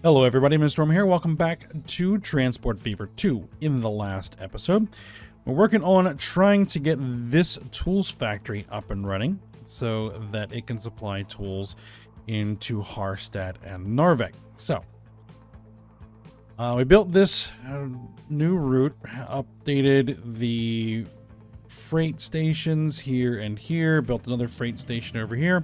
Hello everybody, Mr. Storm here. Welcome back to Transport Fever 2. In the last episode, we're working on trying to get this tools factory up and running so that it can supply tools into Harstad and Narvik. So, we built this new route, updated the freight stations here and here, built another freight station over here.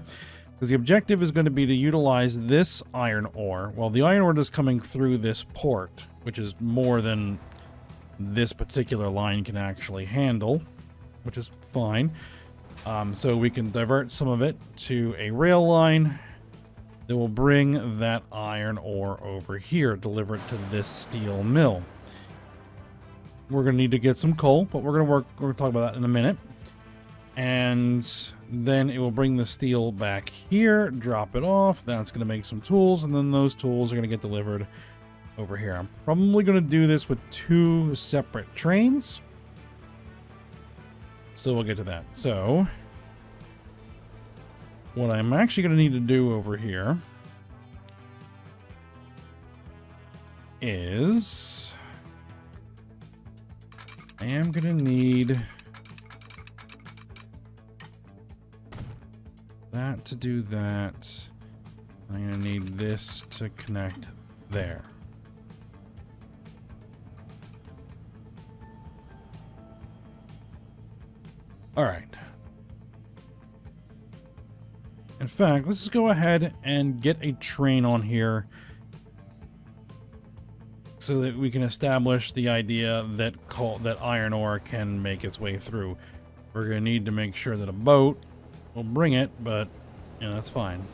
Because the objective is going to be to utilize this iron ore. Well, the iron ore is coming through this port, which is more than this particular line can actually handle, which is fine. So we can divert some of it to a rail line that will bring that iron ore over here, deliver it to this steel mill. We're going to need to get some coal, but we're going to talk about that in a minute. And then it will bring the steel back here, drop it off. That's going to make some tools, and then those tools are going to get delivered over here. I'm probably going to do this with two separate trains. So we'll get to that. So what I'm actually going to need to do over here is I am going to need that to do that. I'm going to need this to connect there. All right. In fact, let's just go ahead and get a train on here so that we can establish the idea that iron ore can make its way through. We're going to need to make sure that a boat will bring it, but you know, that's fine.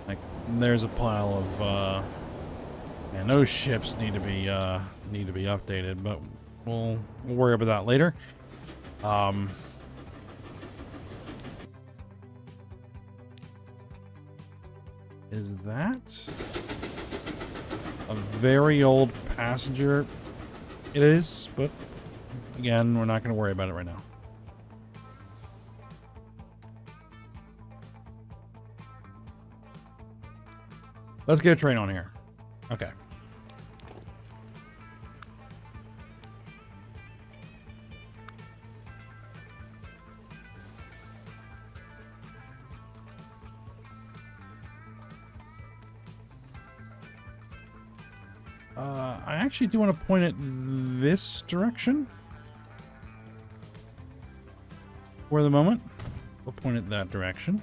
Like, there's a pile of man, those ships need to be updated, but we'll worry about that later. Is that a very old passenger? It is, but again, we're not going to worry about it right now. Let's get a train on here. Okay. I actually do want to point it this direction for the moment. We'll point it that direction.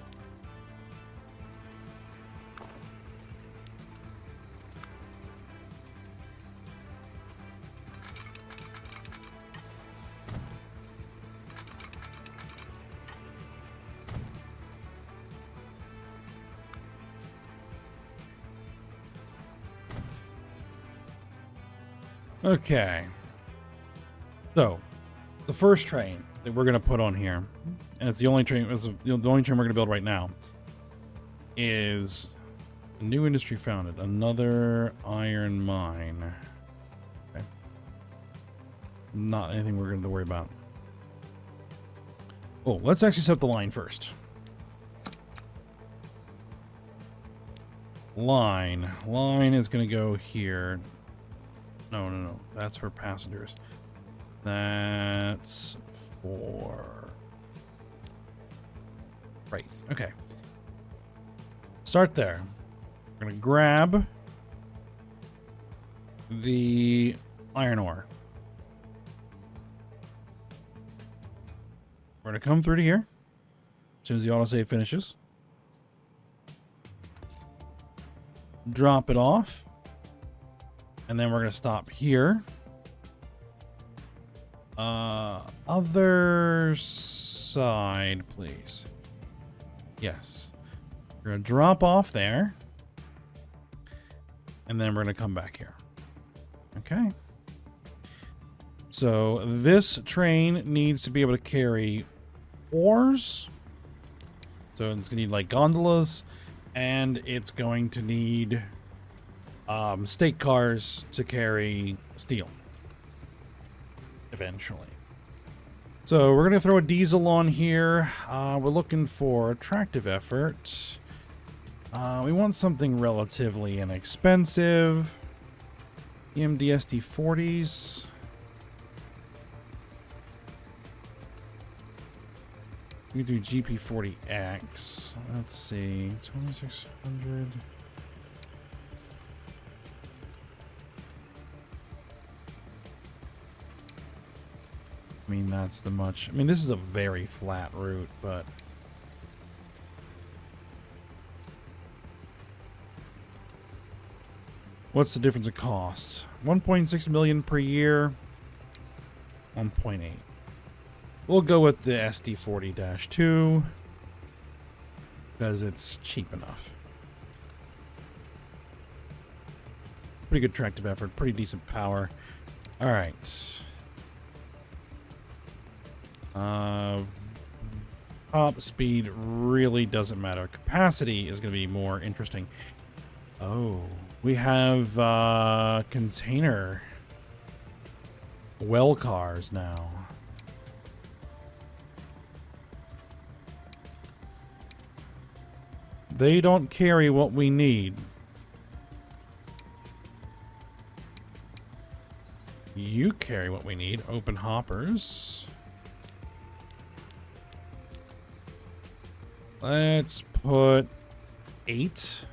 Okay, so the first train that we're going to put on here, and it's the only train, the only train we're going to build right now, is a new industry founded, another iron mine. Okay. Not anything we're going to worry about. Oh, let's actually set up the line first. Line is going to go here. No. That's for passengers. That's for... Right. Okay. Start there. We're going to grab the iron ore. We're going to come through to here as soon as the autosave finishes. Drop it off. And then we're going to stop here. Other side, please. Yes. We're going to drop off there. And then we're going to come back here. Okay. So this train needs to be able to carry ores. So it's going to need like gondolas. And it's going to need stake cars to carry steel eventually. So we're going to throw a diesel on here. We're looking for attractive effort. We want something relatively inexpensive. EMD SD40s. We do GP40X. Let's see. 2600. I mean, that's the much. I mean, this is a very flat route, but what's the difference in cost? 1.6 million per year. 1.8. We'll go with the SD40-2 because it's cheap enough. Pretty good tractive effort, pretty decent power. All right. Top speed really doesn't matter. Capacity is going to be more interesting. Oh, we have container well cars now. They don't carry what we need. You carry what we need. Open hoppers. Let's put 8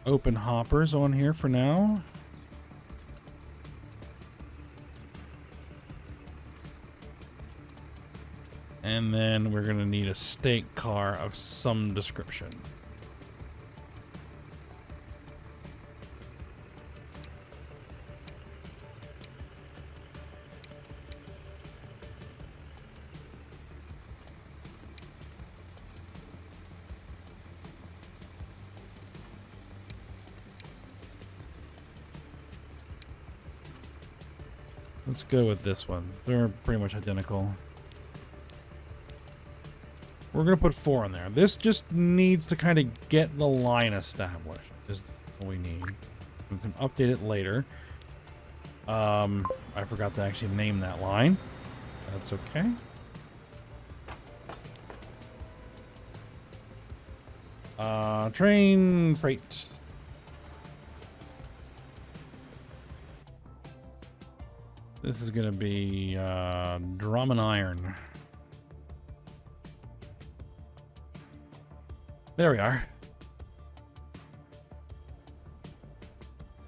open hoppers on here for now. And then we're going to need a stake car of some description. Let's go with this one. They're pretty much identical. We're going to put 4 in there. This just needs to kind of get the line established. Is what we need. We can update it later. I forgot to actually name that line. That's okay. Train freight. This is going to be drum and iron. There we are.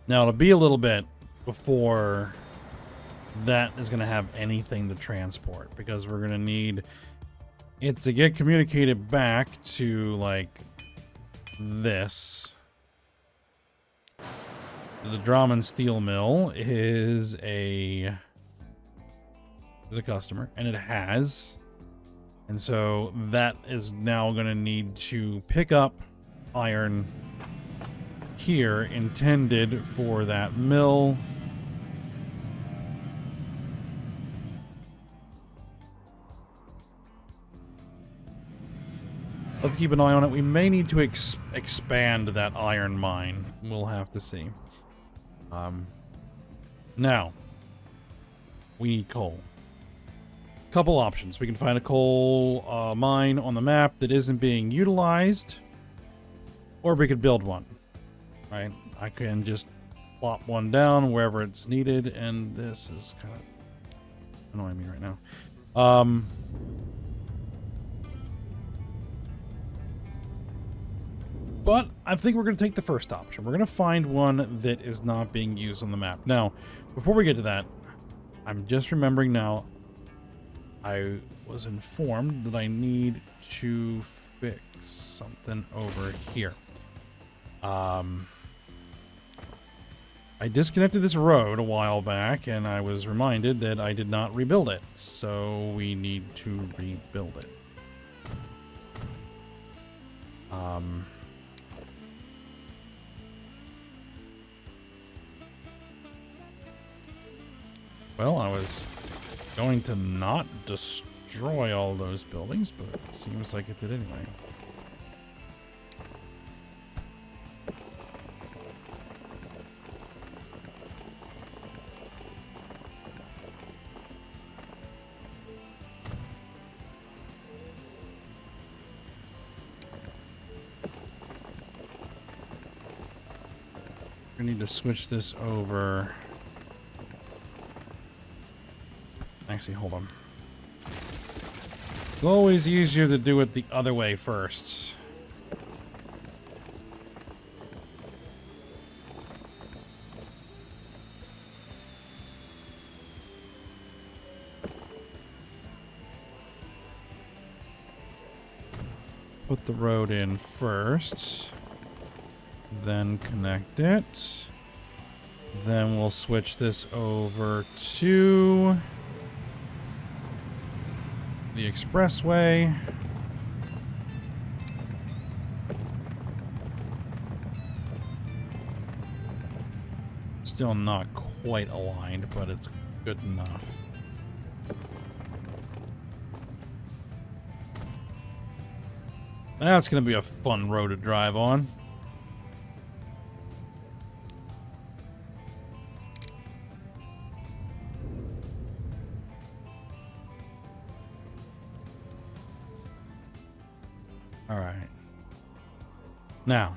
Now it'll be a little bit before that is going to have anything to transport, because we're going to need it to get communicated back to like this. The Drum Steel Mill is a customer, and it has. And so that is now going to need to pick up iron here intended for that mill. Let's keep an eye on it. We may need to expand that iron mine. We'll have to see. Now, we need coal. Couple options. We can find a coal mine on the map that isn't being utilized, or we could build one. Right? I can just plop one down wherever it's needed, and this is kind of annoying me right now. But I think we're going to take the first option. We're going to find one that is not being used on the map. Now, before we get to that, I'm just remembering now, I was informed that I need to fix something over here. I disconnected this road a while back, and I was reminded that I did not rebuild it. So we need to rebuild it. Well, I was going to not destroy all those buildings, but it seems like it did anyway. We need to switch this over. Actually, hold on. It's always easier to do it the other way first. Put the road in first, then connect it. Then we'll switch this over to the expressway. Still not quite aligned, but it's good enough. That's going to be a fun road to drive on. All right. Now,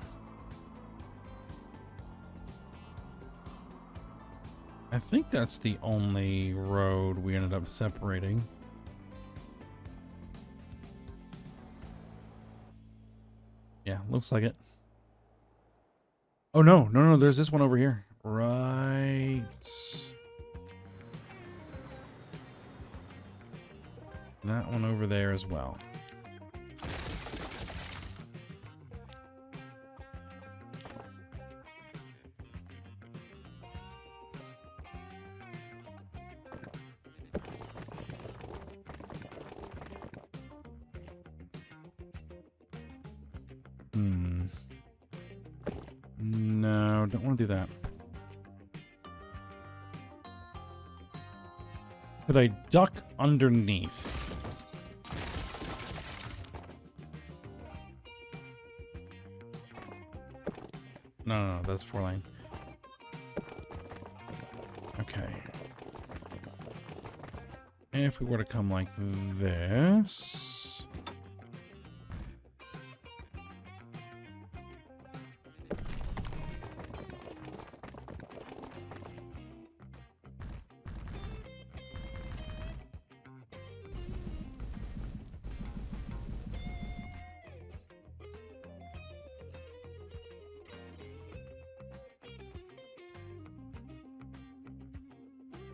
I think that's the only road we ended up separating. Yeah, looks like it. Oh, no, there's this one over here. Right. That one over there as well. No, don't want to do that. Could I duck underneath? No, that's 4-lane. Okay. If we were to come like this...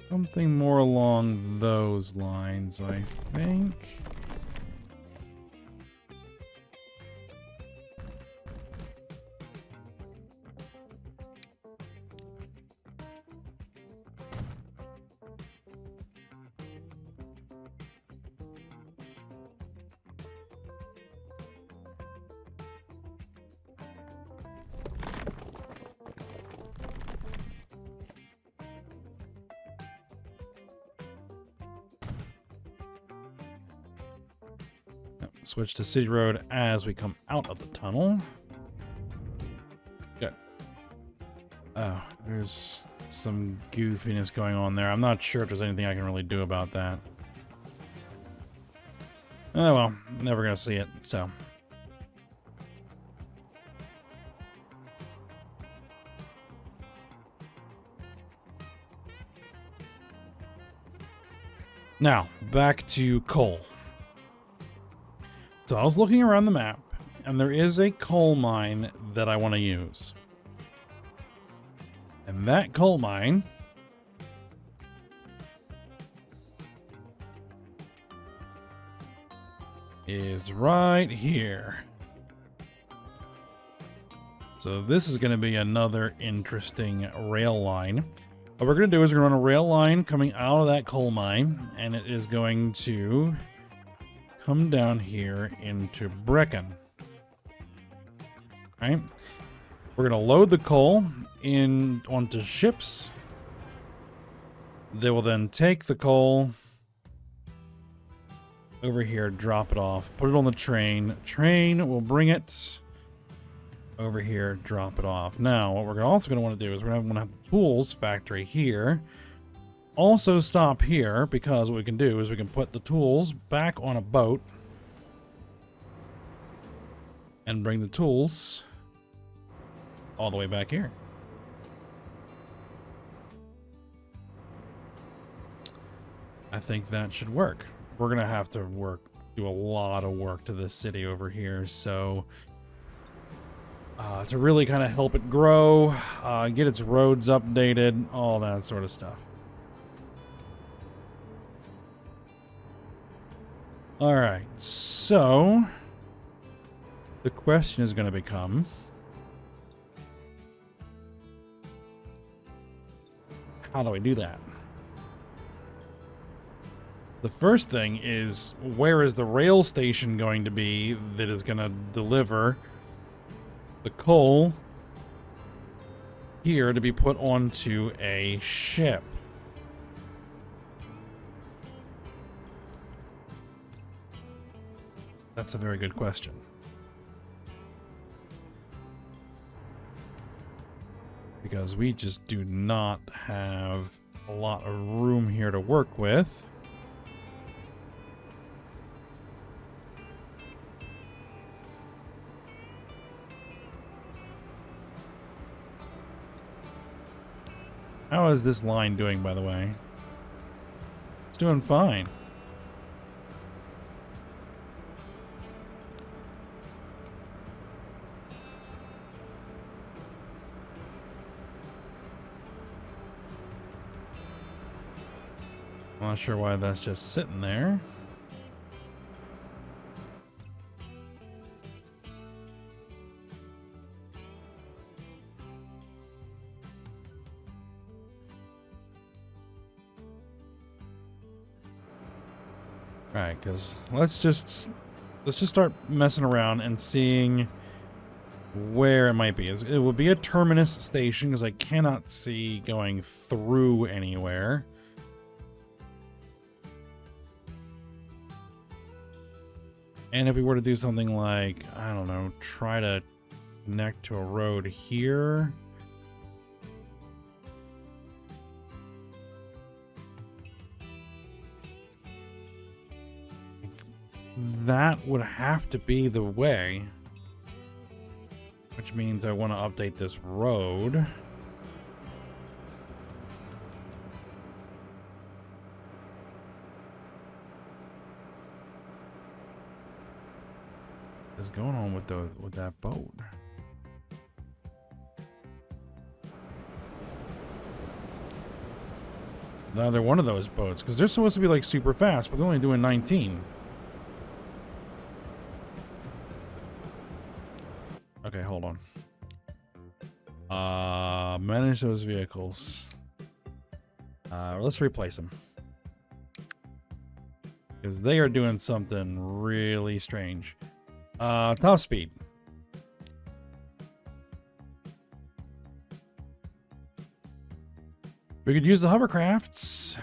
Something more along those lines, I think. Switch to City Road as we come out of the tunnel. Good. Oh, there's some goofiness going on there. I'm not sure if there's anything I can really do about that. Oh well, never gonna see it, so. Now, back to coal. So I was looking around the map, and there is a coal mine that I want to use. And that coal mine is right here. So this is going to be another interesting rail line. What we're going to do is we're going to run a rail line coming out of that coal mine, and it is going to come down here into Brecon. All right. We're going to load the coal in onto ships. They will then take the coal over here, drop it off, put it on the train. Train will bring it over here, drop it off. Now, what we're also going to want to do is we're going to have the tools factory here. Also stop here, because what we can do is we can put the tools back on a boat and bring the tools all the way back here. I think that should work. We're going to have to do a lot of work to this city over here. So to really kind of help it grow, get its roads updated, all that sort of stuff. All right, so the question is going to become, how do we do that? The first thing is, where is the rail station going to be that is going to deliver the coal here to be put onto a ship? That's a very good question. Because we just do not have a lot of room here to work with. How is this line doing, by the way? It's doing fine. I'm not sure why that's just sitting there. Alright, because let's just start messing around and seeing where it might be. It would be a terminus station because I cannot see going through anywhere. And if we were to do something like, I don't know, try to connect to a road here. That would have to be the way. Which means I want to update this road. What's going on with that boat? Another one of those boats, because they're supposed to be like super fast, but they're only doing 19. Okay, hold on. Manage those vehicles. Let's replace them. Because they are doing something really strange. Top speed. We could use the hovercrafts.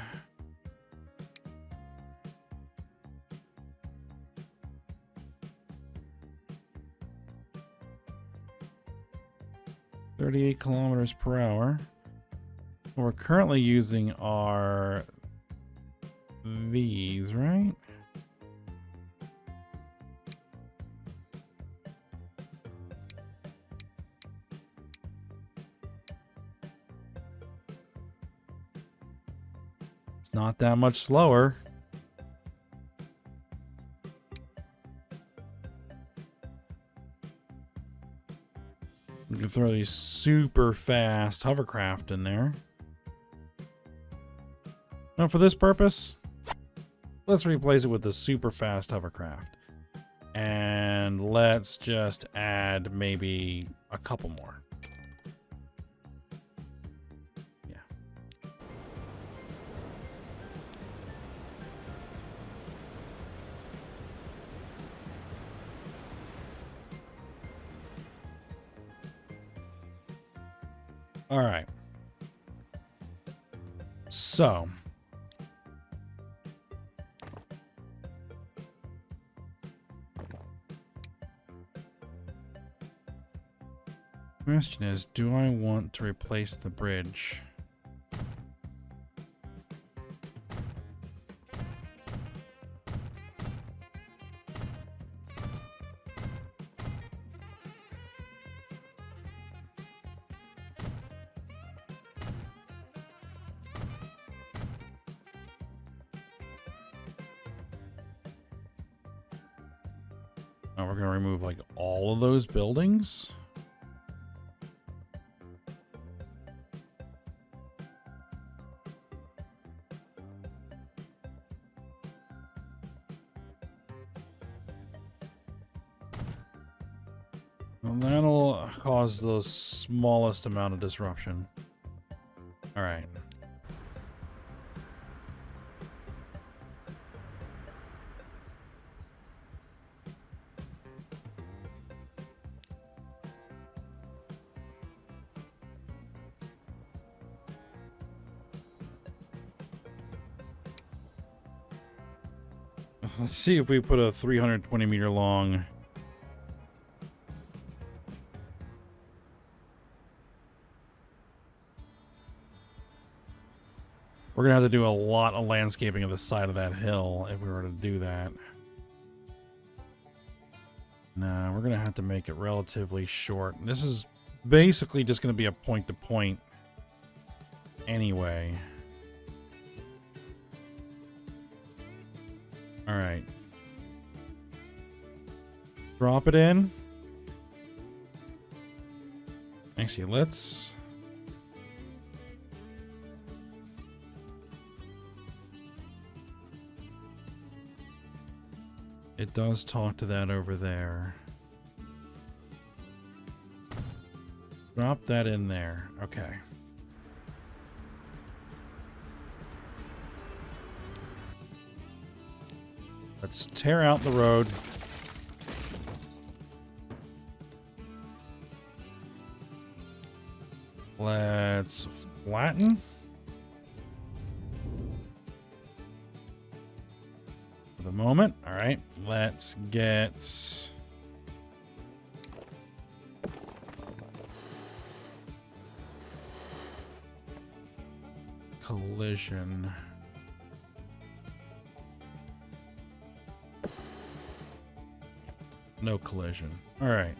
.38 kilometers per hour. We're currently using our V's, right? It's not that much slower. We can throw these super fast hovercraft in there. Now for this purpose, let's replace it with the super fast hovercraft. And let's just add maybe a couple more. Yeah. All right. So question is, do I want to replace the bridge? Oh, we're gonna remove like all of those buildings. Well, that'll cause the smallest amount of disruption. All right. Let's see if we put a 320-meter long we're gonna have to do a lot of landscaping of the side of that hill if we were to do that. No, we're gonna have to make it relatively short. This is basically just gonna be a point-to-point anyway. All right. Drop it in. Actually, let's... It does talk to that over there. Drop that in there. Okay. Let's tear out the road. Let's flatten. For the moment. All right. Let's get... collision. No collision. All right.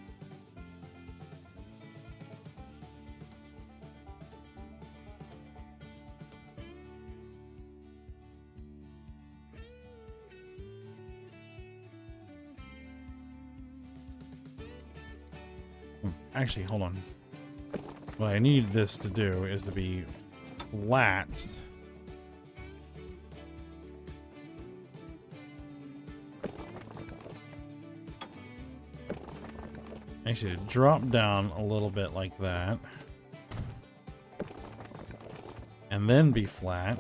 Actually, hold on. What I need this to do is to be flat. Actually, drop down a little bit like that. And then be flat.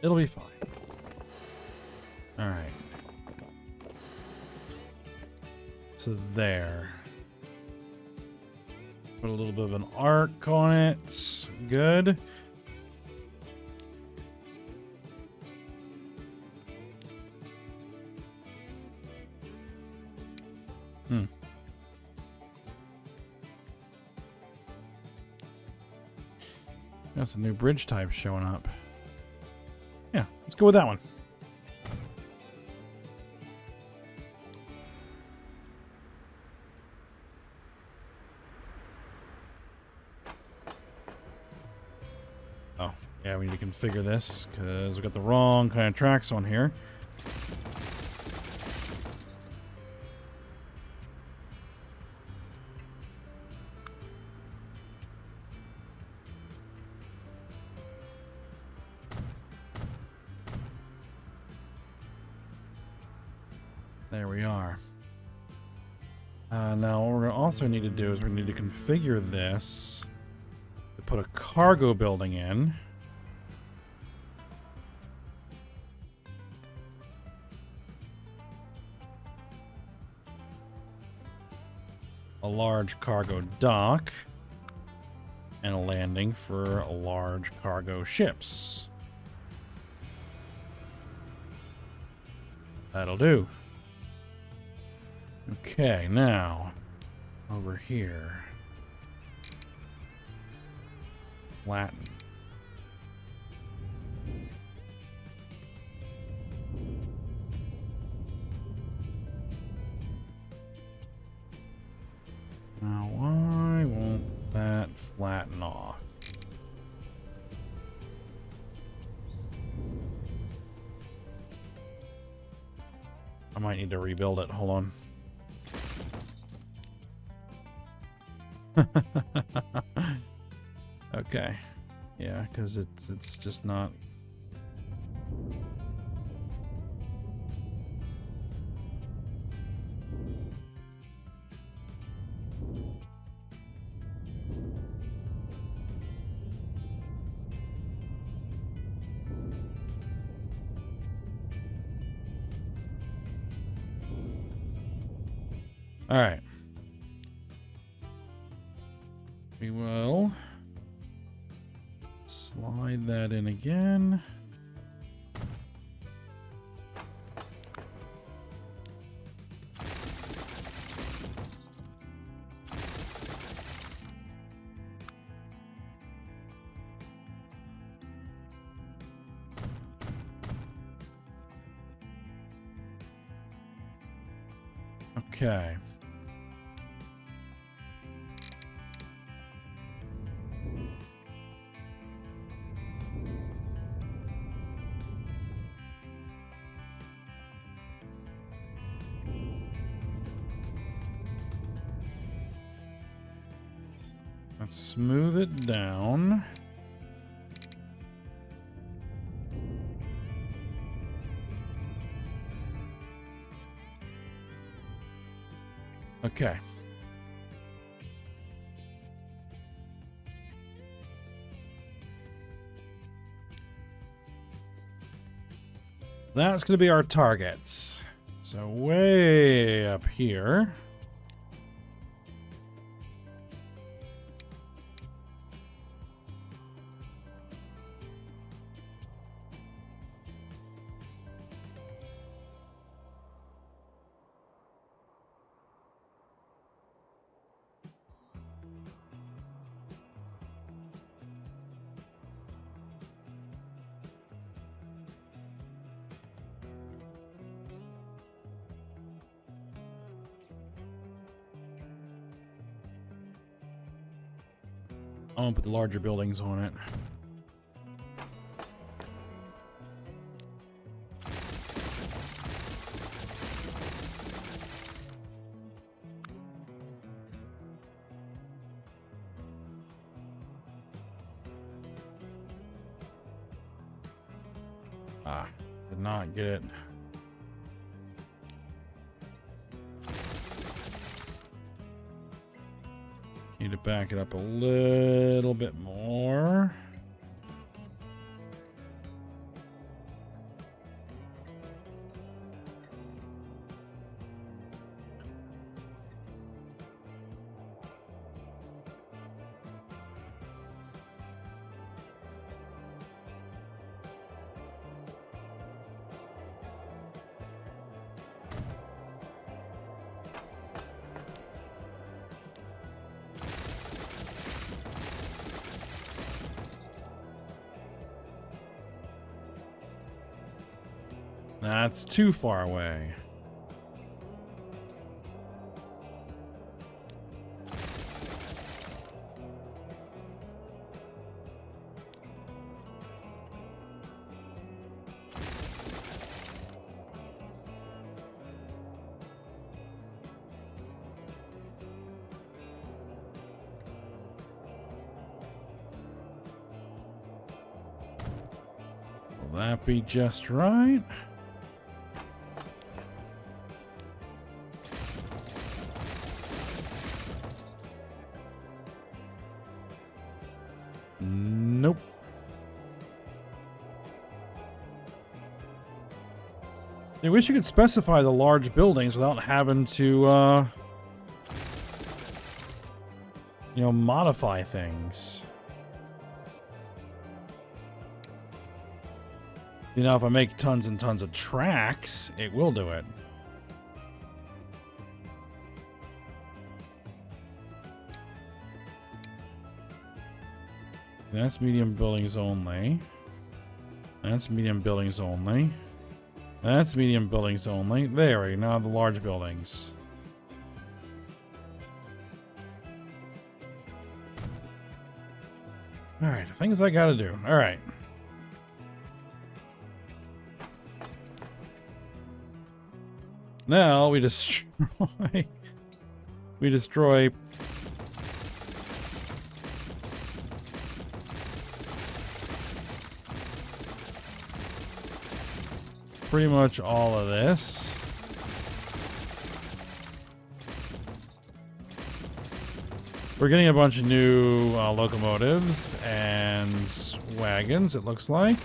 It'll be fine. All right. So there. Put a little bit of an arc on it. Good. Got some new bridge types showing up. Yeah, let's go with that one. Oh, yeah, we need to configure this because we got the wrong kind of tracks on here. There we are. Now what we're going to also need to do is we need to configure this to put a cargo building in. A large cargo dock and a landing for large cargo ships. That'll do. Okay, now over here. Latin. Now Aw. I might need to rebuild it. Hold on. Okay. Yeah, because it's just not. All right. We will slide that in again. Okay. Let's smooth it down. Okay. That's going to be our targets. So way up here. I'm gonna put the larger buildings on it. Ah, did not get it. Need to back it up a little bit more. That's too far away. Will that be just right? Nope. I wish you could specify the large buildings without having to, you know, modify things. You know, if I make tons and tons of tracks, it will do it. That's medium buildings only. That's medium buildings only. That's medium buildings only. There we go. Now the large buildings. All right, things I gotta do. All right. Now we destroy. We destroy. Pretty much all of this. We're getting a bunch of new locomotives and wagons, it looks like.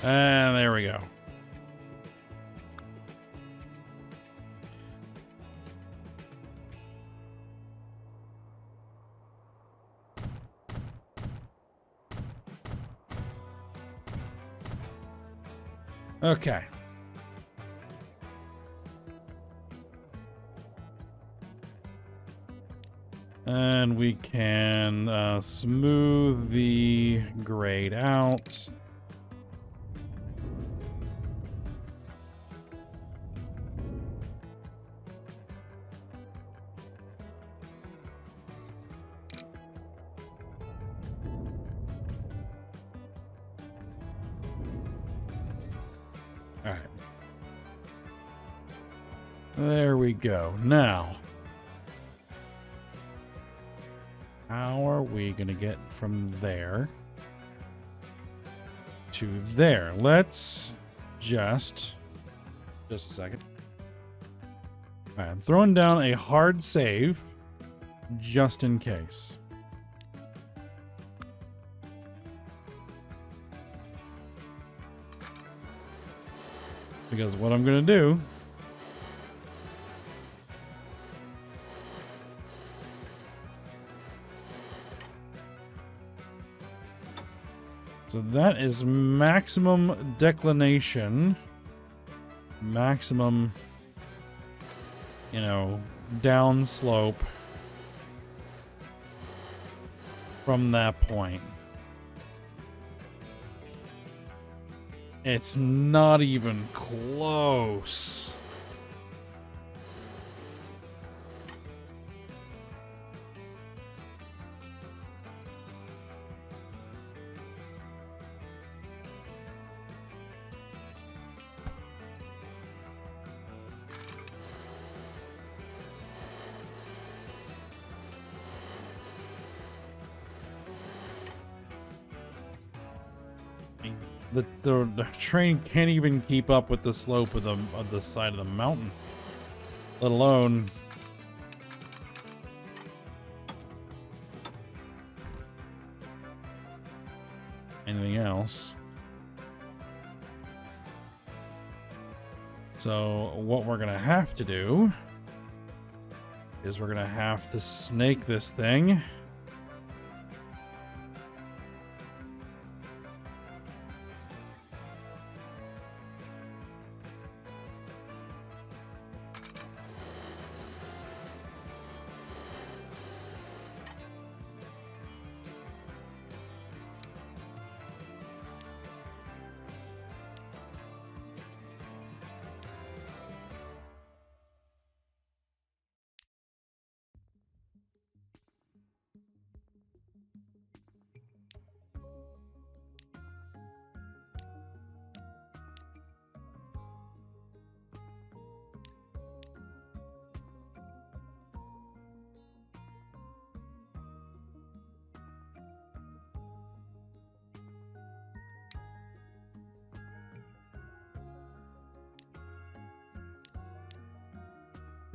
And there we go. Okay. And we can smooth the grade out. All right. There we go. Now, how are we going to get from there to there? Let's just a second. All right, I'm throwing down a hard save just in case. Because what I'm going to do so that is maximum declination, maximum, you know, down slope from that point. It's not even close. The train can't even keep up with the slope of the side of the mountain, let alone anything else. So what we're gonna have to do is we're gonna have to snake this thing.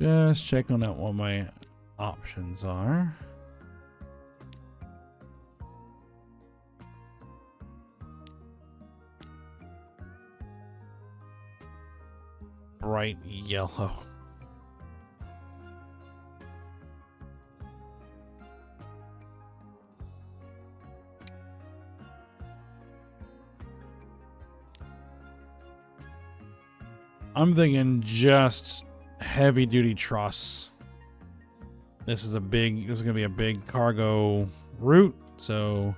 Just checking out what my options are. Bright yellow. I'm thinking just heavy duty truss. This is going to be a big cargo route, so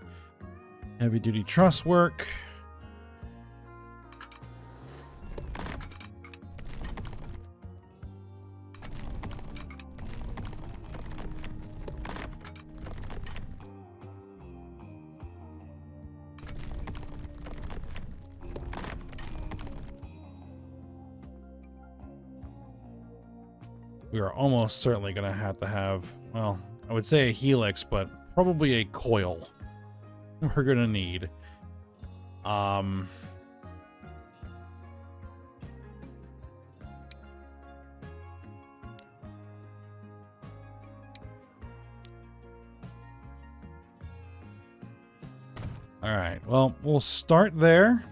heavy duty truss work. We are almost certainly going to have, well, I would say a helix, but probably a coil we're going to need. All right, well, we'll start there.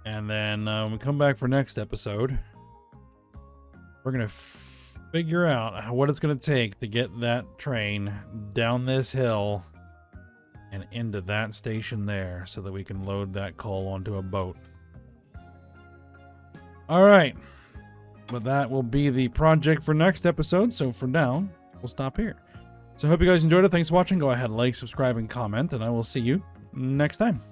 And then when we come back for next episode, we're going to figure out what it's going to take to get that train down this hill and into that station there so that we can load that coal onto a boat. All right. But that will be the project for next episode. So for now, we'll stop here. So I hope you guys enjoyed it. Thanks for watching. Go ahead, like, subscribe, and comment, and I will see you next time.